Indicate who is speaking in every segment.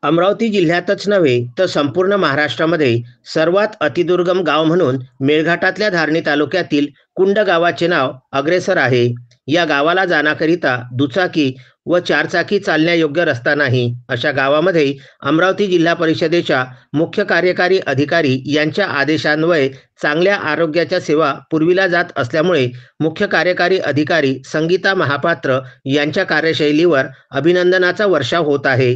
Speaker 1: अमरावती जिल्ह्यातच नव्हे तर संपूर्ण महाराष्ट्रामध्ये सर्वात अतिदुर्गम गाव म्हणून मेळघाटातल्या धारणी तालुक्यातील कुंड गावाचे नाव अग्रेसर आहे. या गावाला जाण्याकरिता दुचाकी व चारचाकी चालण्यायोग्य रस्ता नाही. अशा गावामध्ये अमरावती जिल्हा परिषदेच्या मुख्य कार्यकारी अधिकारी यांच्या आदेशान्वये चांगल्या आरोग्याच्या सेवा पुरविल्या जात असल्यामुळे मुख्य कार्यकारी अधिकारी संगीता महापात्र यांच्या कार्यशैलीवर अभिनंदनाचा वर्षाव होत आहे.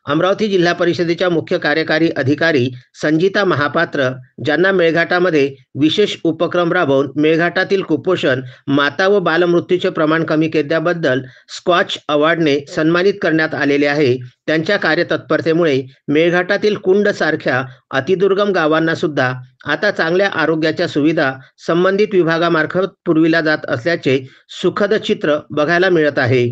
Speaker 1: अमरावती जिल्हा परिषदेच्या मुख्य कार्यकारी अधिकारी संगीता महापात्र, ज्यांना मेळघाटामध्ये विशेष उपक्रम राबवून मेळघाटातील कुपोषण, माता व बालमृत्यूचे प्रमाण कमी केल्याबद्दल स्कॉच अवॉर्डने सन्मानित करण्यात आलेले आहे. त्यांच्या कार्यतत्परतेमुळे मेळघाटातील कुंड सारख्या अतिदुर्गम गावांना सुद्धा आता चांगल्या आरोग्याच्या सुविधा संबंधित विभागामार्फत पुरविल्या जात असल्याचे सुखद चित्र बघायला मिळत आहे.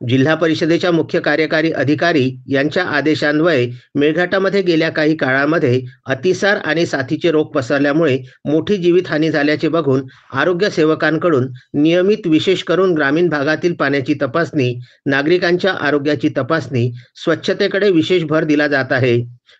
Speaker 1: जिल्हा परिषदेच्या मुख्य कार्यकारी अधिकारी यांच्या आदेशान्वये मेळघाटामध्ये गेल्या काही काळामध्ये अतिसार आणि साथीचे रोग पसरल्यामुळे मोठी जीवितहानी झाल्याचे बघून आरोग्य सेवकांकडून नियमित विशेष करून ग्रामीण भागातील पाण्याची तपासणी, नागरिकांच्या आरोग्याची तपासणी, स्वच्छतेकडे विशेष भर दिला जात आहे.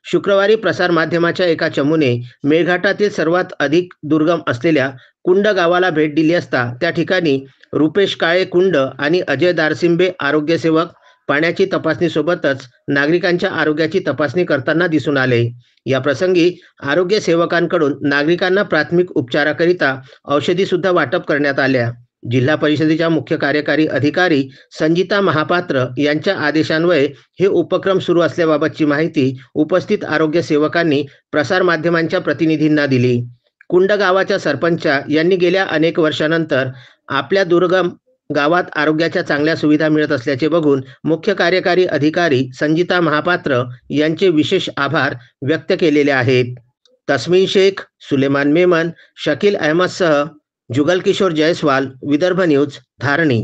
Speaker 1: शुक्रवारी प्रसारमाध्यमाच्या एका चमूने मेळघाटातील सर्वात अधिक दुर्गम असलेल्या कुंड गावाला भेट दिली असता त्या ठिकाणी रुपेश काळे कुंड आणि अजय दारसिंबे आरोग्यसेवक पाण्याची तपासणीसोबतच नागरिकांच्या आरोग्याची तपासणी करताना दिसून आले. या प्रसंगी आरोग्य सेवकांकडून नागरिकांना प्राथमिक उपचाराकरिता औषधी सुद्धा वाटप करण्यात आल्या. जिल्हा परिषदेच्या मुख्य कार्यकारी अधिकारी संगीता महापात्र यांच्या आदेशान्वये हे उपक्रम सुरू असल्याबाबतची माहिती उपस्थित आरोग्य सेवकांनी प्रसारमाध्यमांच्या प्रतिनिधींना दिली. कुंड गावाच्या सरपंचा यांनी गेल्या अनेक वर्षानंतर आपल्या दुर्गम गावात आरोग्याच्या चांगल्या सुविधा मिळत असल्याचे बघून मुख्य कार्यकारी अधिकारी संगीता महापात्र यांचे विशेष आभार व्यक्त केलेले आहेत. तस्मीन शेख, सुलेमान मेमन, शकील अहमदसह जुगल किशोर जयस्वाल, विदर्भ न्यूज, धारणी.